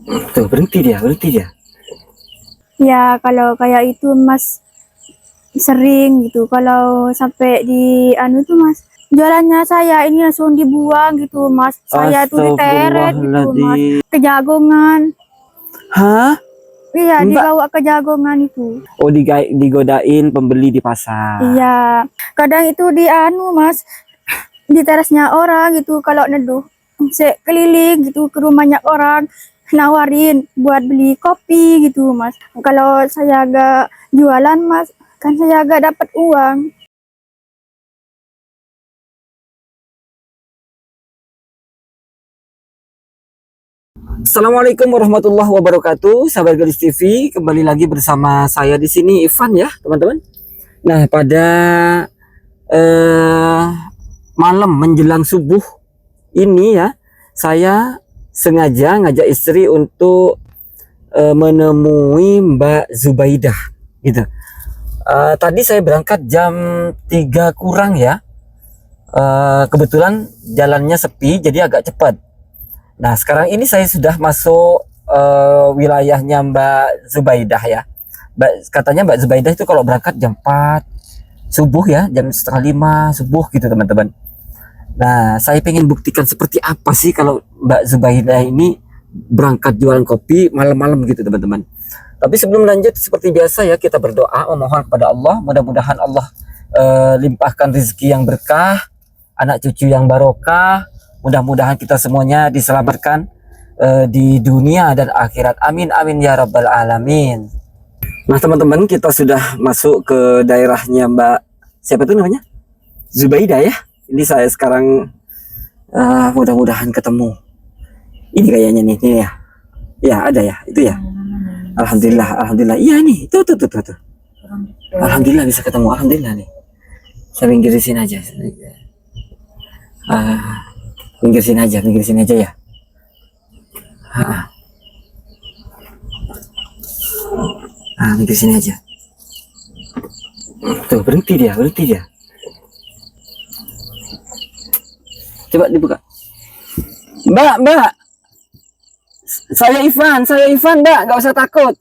Tuh, berhenti dia, berhenti dia. Ya kalau kayak itu Mas sering gitu. Kalau sampai di anu tuh Mas, jualannya saya ini langsung dibuang gitu Mas. Saya tuh diteret gitu Mas, Astagfirullahaladzim. ke Jagongan. Hah? Iya, Mbak? dibawa ke Jagongan itu. Oh, digodain pembeli di pasar. Iya, kadang itu di anu Mas, di terasnya orang gitu kalau neduh. Keliling gitu ke rumahnya orang, nawarin buat beli kopi gitu Mas. Kalau saya agak jualan Mas, kan saya agak dapat uang. Assalamualaikum warahmatullahi wabarakatuh, sahabat Gadis TV. Kembali lagi bersama saya di sini, Ivan ya, teman-teman. Nah, pada eh, malam menjelang subuh ini ya, saya sengaja ngajak istri untuk menemui Mbak Zubaidah gitu. Tadi saya berangkat jam 3 kurang ya. Kebetulan jalannya sepi jadi agak cepat. Nah, sekarang ini saya sudah masuk wilayahnya Mbak Zubaidah ya. Katanya Mbak Zubaidah itu kalau berangkat jam 4 subuh ya, jam setengah 5 subuh gitu teman-teman. Nah, saya pengen buktikan seperti apa sih kalau Mbak Zubaidah ini berangkat jualan kopi malam-malam gitu teman-teman. Tapi sebelum lanjut seperti biasa ya, kita berdoa memohon kepada Allah, mudah-mudahan Allah limpahkan rezeki yang berkah, anak cucu yang barokah. Mudah-mudahan kita semuanya diselamatkan di dunia dan akhirat. Amin amin ya rabbal alamin. Nah teman-teman, kita sudah masuk ke daerahnya Mbak siapa tuh namanya? Zubaidah ya. Ini saya sekarang mudah-mudahan ketemu. Ini kayaknya nih ya. Ya ada ya, itu ya. Alhamdulillah, alhamdulillah. Iya nih, tuh. Alhamdulillah bisa ketemu, alhamdulillah nih. Saya pinggir di sini aja. Pinggir sini aja ya. Pinggir sini aja. Tuh, berhenti dia. Coba dibuka. Mbak. Saya Ivan, Mbak. Gak usah takut.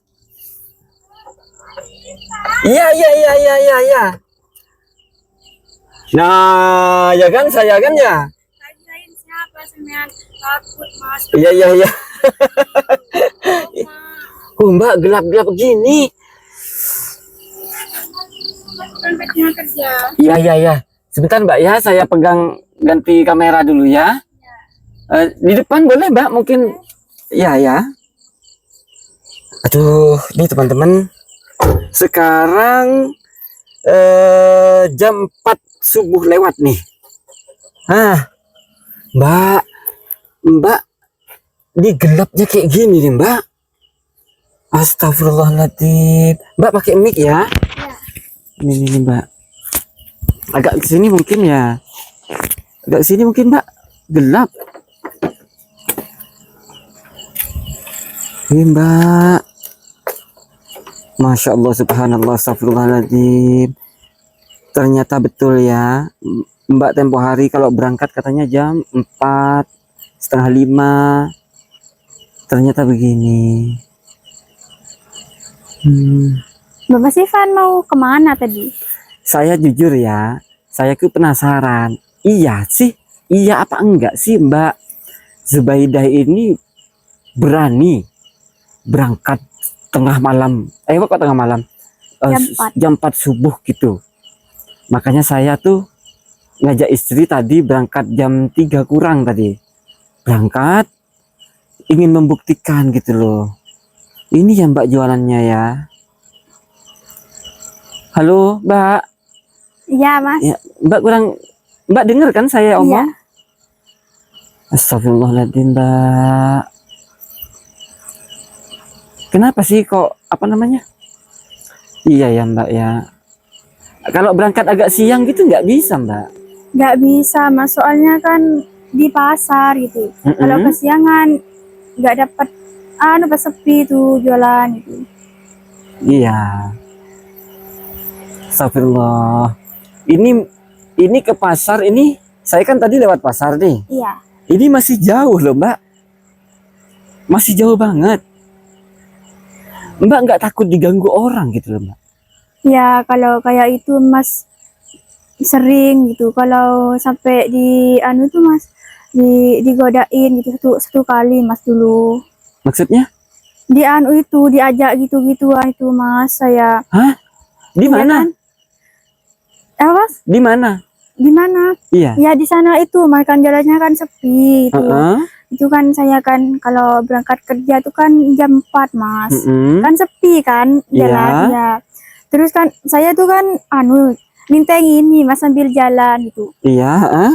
Iya. Nah, ya kan, saya kan ya. Siapa sebenarnya takut Mas? Iya. Mbak, gelap-gelap begini. Tempatnya kerja. Iya. Sebentar Mbak ya, saya pegang ganti kamera dulu ya. Di depan boleh Mbak, mungkin. Ya. Aduh, ini teman-teman. Sekarang jam 4 subuh lewat nih. Mbak, ini gelapnya kayak gini nih Mbak. Astagfirullahaladzim. Mbak pakai mic ya? Ya. Ini Mbak. Agak kesini mungkin ya. Mbak. Gelap. Ini Mbak. Masya Allah, subhanallah, astagfirullahaladzim. Ternyata betul ya. Mbak tempo hari kalau berangkat katanya jam 4, setengah 5. Ternyata begini. Bapak Sifan mau kemana tadi? Saya jujur ya, saya tuh penasaran. Iya apa enggak sih Mbak Zubaidah ini berani berangkat tengah malam? Kok tengah malam? Jam 4 subuh gitu. Makanya saya tuh ngajak istri tadi berangkat jam 3 kurang tadi. Berangkat ingin membuktikan gitu loh. Ini ya Mbak jualannya ya. Halo Mbak. Iya Mas. Ya, Mbak dengar kan saya omong? Iya. Astagfirullahaladzim Mbak. Kenapa sih kok apa namanya? Iya ya Mbak ya. Kalau berangkat agak siang gitu nggak bisa Mbak? Nggak bisa Mas, soalnya kan di pasar gitu. Kalau kesiangan nggak dapat pas sepi tuh jualan itu. Iya. Astagfirullah. Ini ke pasar ini, saya kan tadi lewat pasar nih. Iya. Ini masih jauh loh Mbak. Masih jauh banget. Mbak nggak takut diganggu orang gitu loh, Mbak? Ya kalau kayak itu Mas sering gitu. Kalau sampai di anu tuh Mas digodain gitu satu kali Mas dulu. Maksudnya? Di anu itu diajak gitu-gituan itu Mas saya. Hah? Di Iya mana? kan? Mas? Di mana? Di mana? Iya. Ya di sana itu makan jalannya kan sepi itu. Heeh. Itu kan saya kan kalau berangkat kerja tuh kan jam 4 Mas. Mm-mm. Kan sepi kan jalan Iya. ya. Terus kan saya tuh kan anu ninteng ini Mas sambil jalan gitu. Iya. Heeh.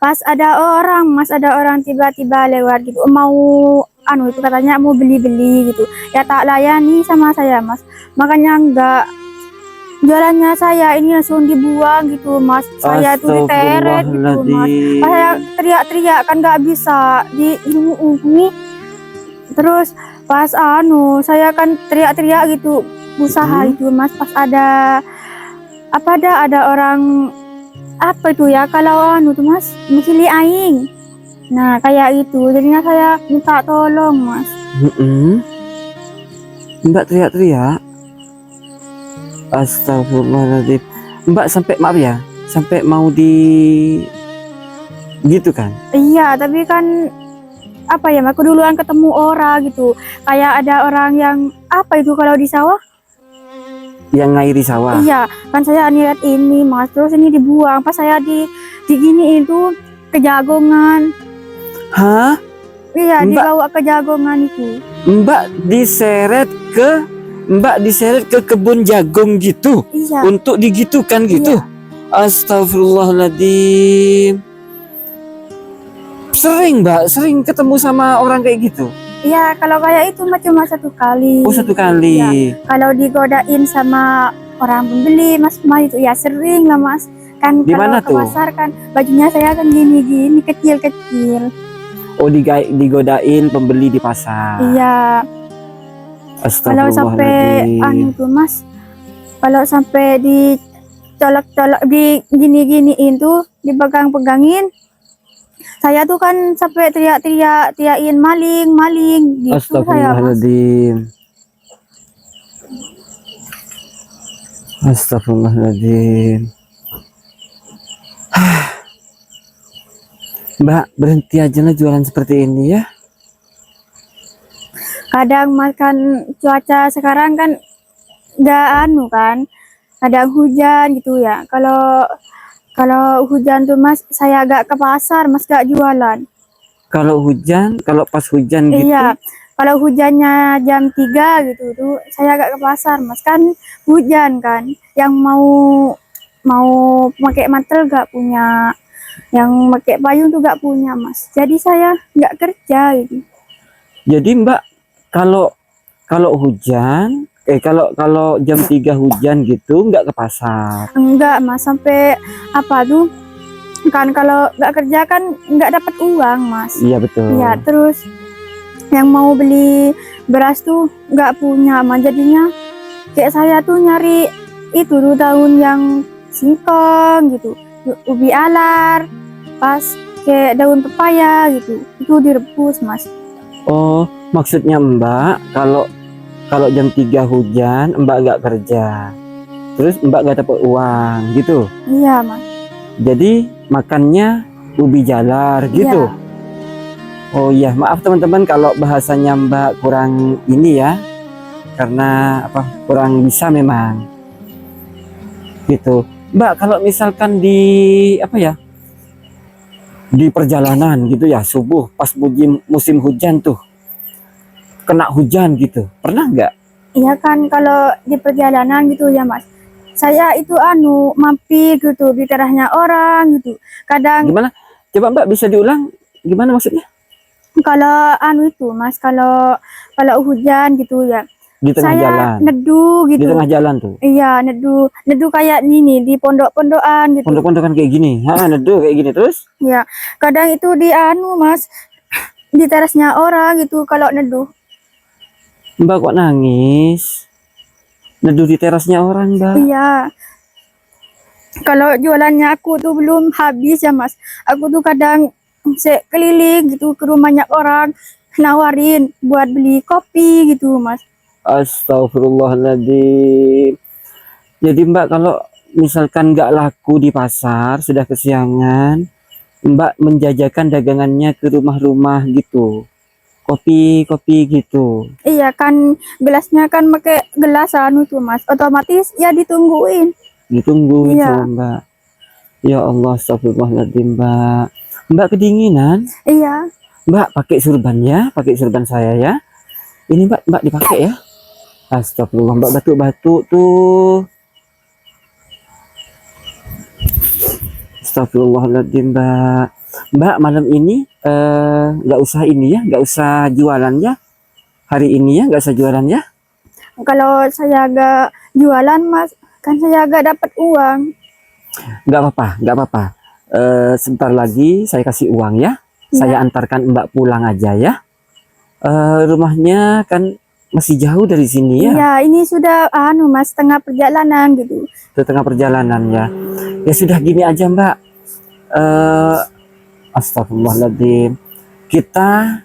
Pas ada orang Mas, ada orang tiba-tiba lewat gitu mau anu itu katanya mau beli-beli gitu. Ya tak layani sama saya Mas. Makanya enggak jualannya saya ini langsung dibuang gitu Mas. Saya tuh diteret gitu Mas. Pas saya teriak-teriak kan nggak bisa di ini. Terus pas anu saya kan teriak-teriak gitu usaha itu Mas. Pas ada ada orang apa itu ya kalau anu tuh Mas mencili aing. Nah kayak itu jadinya saya minta tolong Mas. Mm-mm. Mbak teriak-teriak. Astagfirullahaladzim. Mbak sampai maaf ya, sampai mau di gitu kan? Iya tapi kan apa ya aku duluan ketemu orang gitu kayak ada orang yang apa itu kalau di sawah. Yang ngairi sawah. Iya, kan saya niat ini Mas, terus ini dibuang. Pas saya digini itu kejagongan. Hah? Iya, Mbak- dibawa ke jagongan itu. Mbak diseret ke kebun jagung gitu Iya, untuk digitukan gitu. Astagfirullahaladzim. Sering ketemu sama orang kayak gitu. iya kalau kayak itu mah cuma satu kali. Oh, satu kali. Iya. Kalau digodain sama orang pembeli Mas itu ya sering lah Mas. Kan Di kalau mana ke tuh? pasar kan bajunya saya kan gini-gini kecil-kecil. Oh, digodain pembeli di pasar. Iya. Kalau sampai anu Astagfirullahaladzim. tuh Mas, kalau sampai dicolok-colok di gini-giniin tuh dipegang-pegangin, saya tuh kan sampai teriakin maling gitu saya Mas. Astagfirullahaladzim. Astagfirullahaladzim. Mbak, berhenti aja lah jualan seperti ini ya. Kadang makan cuaca sekarang kan nggak anu kan, kadang hujan gitu ya. Kalau hujan tuh Mas, saya agak ke pasar Mas gak jualan. Kalau pas hujan gitu. Iya, kalau hujannya jam 3 gitu tuh saya agak ke pasar Mas kan hujan kan. Yang mau pakai mantel gak punya, yang pakai payung tuh gak punya Mas. Jadi saya nggak kerja gitu. Jadi Mbak, kalau hujan, kalau jam 3 hujan gitu nggak ke pasar. Enggak Mas, sampai apa tuh kan kalau nggak kerja kan nggak dapat uang Mas. Iya betul. Iya, terus yang mau beli beras tuh nggak punya Mas. Jadinya kayak saya tuh nyari itu tuh daun yang singkong gitu, ubi alar, pas kayak daun pepaya gitu, itu direbus Mas. Oh, maksudnya Mbak, kalau jam 3 hujan, Mbak nggak kerja. Terus Mbak nggak dapat uang gitu. Iya Mas. Jadi makannya ubi jalar gitu. Iya. Oh iya, maaf teman-teman kalau bahasanya Mbak kurang ini ya. Karena kurang bisa memang. Gitu. Mbak, kalau misalkan di di perjalanan gitu ya, subuh pas musim hujan tuh. Kena hujan gitu. Pernah nggak? Iya kan kalau di perjalanan gitu ya Mas. Saya itu mampir gitu di terasnya orang gitu. Kadang Gimana? Coba Mbak bisa diulang? Gimana maksudnya? kalau itu Mas, kalau hujan gitu ya. Di tengah Saya jalan. neduh Di gitu. tengah jalan tuh. Iya, neduh kayak ini di pondok-pondokan gitu. Pondok-pondokan kayak gini. Neduh kayak gini terus. Ya, kadang itu di Mas, di terasnya orang gitu kalau neduh. Mbak kok nangis? Neduh di terasnya orang, Mbak. Iya. Kalau jualannya aku tuh belum habis ya Mas. Aku tuh kadang keliling gitu ke rumahnya orang. nawarin buat beli kopi gitu mas. Astagfirullahaladzim. Jadi Mbak kalau misalkan nggak laku di pasar, sudah kesiangan, Mbak menjajakan dagangannya ke rumah-rumah gitu. Kopi gitu. Iya kan gelasnya kan pakai gelas anu tuh mas, otomatis ya ditungguin. Ditungguin Iya. sama Mbak. Ya Allah, astagfirullahaladzim Mbak. Mbak kedinginan? Iya. Mbak pakai surban ya, pakai surban saya ya. Ini Mbak dipakai ya. Astagfirullah, Mbak batuk-batuk tuh. Astagfirullahaladzim Mbak. Mbak malam ini nggak usah ini ya, nggak usah jualan ya. Hari ini ya nggak usah jualan ya. Kalau saya agak jualan mas, kan saya agak dapat uang. Nggak apa-apa. Sebentar lagi saya kasih uang ya. Saya antarkan Mbak pulang aja ya. Rumahnya kan masih jauh dari sini ya. Iya, ini sudah anu mas, setengah perjalanan gitu. Di tengah perjalanan ya. Ya sudah gini aja Mbak. Astagfirullahaladzim. Kita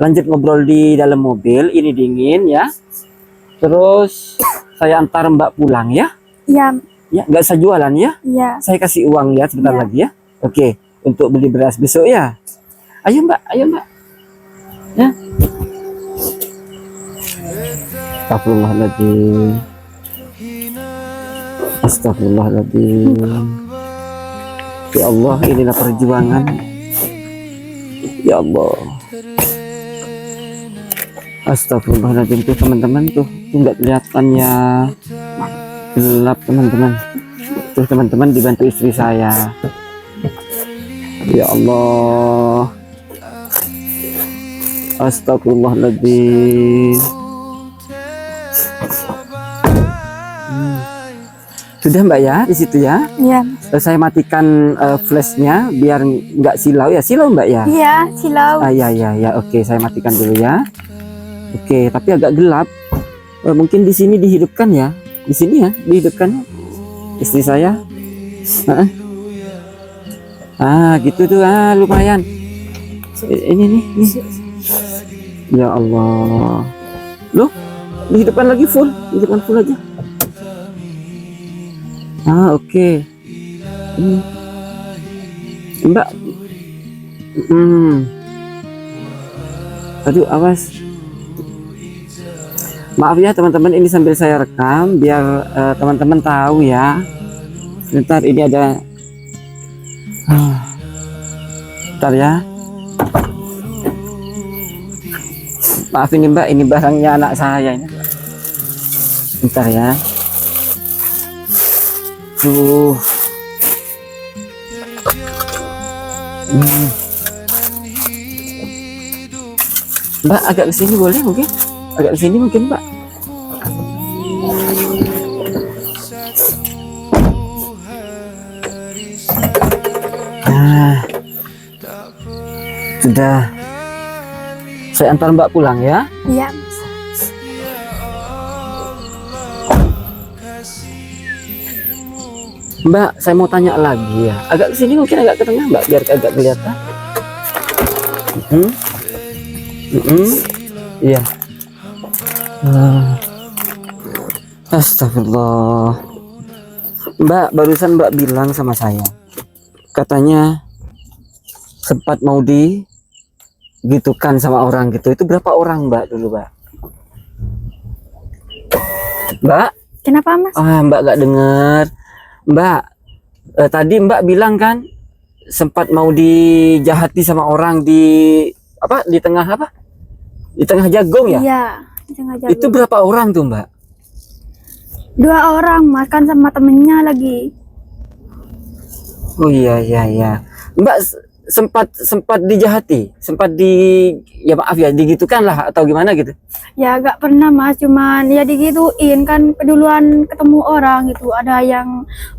lanjut ngobrol di dalam mobil. Ini dingin ya. Terus saya antar Mbak pulang ya. Iya. Ya nggak usah jualan ya. Iya. Saya kasih uang ya sebentar Iya. lagi ya. Oke, untuk beli beras besok ya. Ayo Mbak. Ya. Astagfirullahaladzim. Astagfirullahaladzim. Ya Allah, inilah perjuangan. Ya Allah. Astagfirullahaladzim tuh teman-teman tuh nggak kelihatan ya, gelap teman-teman. Tuh teman-teman dibantu istri saya. Ya Allah. Astagfirullahaladzim. Sudah Mbak ya di situ ya. Iya. Saya matikan flashnya biar nggak silau ya. Silau Mbak ya. Iya, silau. Ya. Oke, saya matikan dulu ya. Oke, tapi agak gelap. Mungkin di sini dihidupkan ya. Di sini ya dihidupkan istri saya. Gitu tuh. Lumayan. Ini nih. Ya Allah. Loh, dihidupkan lagi full. Hidupkan full aja. Oke. Mbak. Aduh, awas. Maaf ya teman-teman, ini sambil saya rekam biar teman-teman tahu ya. Sebentar, ini ada. Bentar ya. Maaf ini Mbak, ini barangnya anak saya ini. Bentar ya. Tuh. Mbak agak kesini boleh mungkin? Agak kesini mungkin Mbak. Sudah. Saya antar Mbak pulang ya. Iya. Mbak, saya mau tanya lagi ya. Agak kesini mungkin, agak ke tengah Mbak, biar agak kelihatan. Iya. Astagfirullah. Mbak, barusan Mbak bilang sama saya, katanya sempat mau digitukan sama orang gitu. Itu berapa orang Mbak dulu Mbak? Mbak? Kenapa mas? Mbak gak dengar. Mbak, tadi Mbak bilang kan sempat mau dijahati sama orang di tengah apa? Di tengah Jagong ya? Iya, di tengah jalan. Itu berapa orang tuh Mbak? 2 orang mas, kan sama temennya lagi. Oh iya. Mbak sempat dijahati, ya maaf ya, digitukan lah atau gimana gitu? Ya gak pernah mas, cuman ya digituin kan duluan ketemu orang gitu. Ada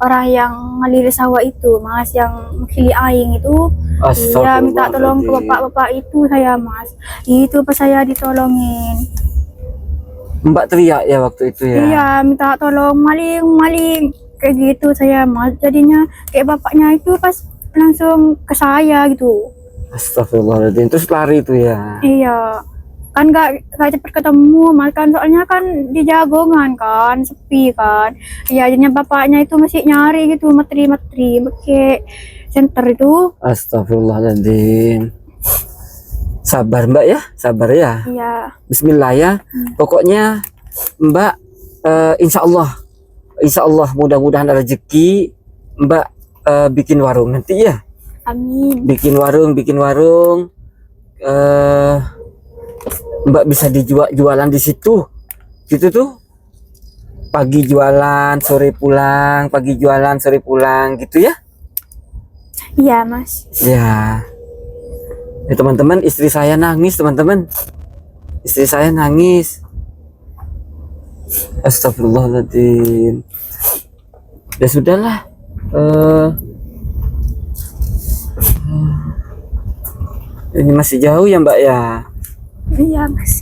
orang yang ngalir sawah itu mas, yang kili aing itu. Iya minta tolong ke bapak-bapak itu saya mas. Itu pas saya ditolongin. Mbak teriak ya waktu itu ya? Iya minta tolong, maling kayak gitu saya mas. Jadinya kayak bapaknya itu pas langsung ke saya gitu. Astagfirullahaladzim, terus lari itu ya. Iya, kan gak cepet ketemu mas kan, soalnya kan di Jagongan kan, sepi kan. Iya, jadinya bapaknya itu masih nyari gitu, materi pakai center itu. Astagfirullahaladzim. Sabar Mbak ya, sabar ya. Iya, Bismillah ya. Pokoknya Mbak, insya Allah mudah-mudahan ada rezeki Mbak, bikin warung nanti ya. amin. Bikin warung. Mbak bisa jualan di situ. Gitu tuh. Pagi jualan, sore pulang, pagi jualan, sore pulang gitu ya. Iya mas. Ya. Ya teman-teman, istri saya nangis teman-teman. Istri saya nangis. Astagfirullahaladzim. Ya sudahlah. Ini masih jauh ya Mbak ya. Iya mas.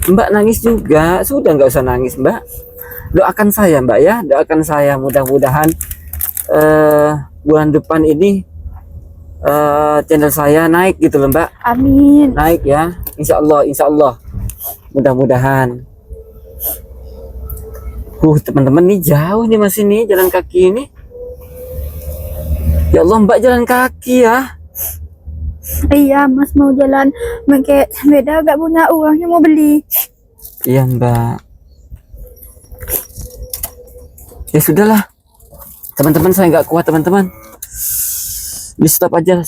Mbak nangis juga. Sudah nggak usah nangis Mbak. Doakan saya Mbak ya. Doakan saya mudah-mudahan bulan depan ini channel saya naik gitu loh Mbak. Amin. Naik ya. Insya Allah. Mudah-mudahan. Teman-teman nih jauh nih masih nih jalan kaki ini. Ya Allah Mbak jalan kaki ya. Iya mas, mau jalan pakai sepeda gak punya uangnya mau beli. Iya Mbak. Ya sudahlah. Teman-teman saya nggak kuat teman-teman. Di stop aja.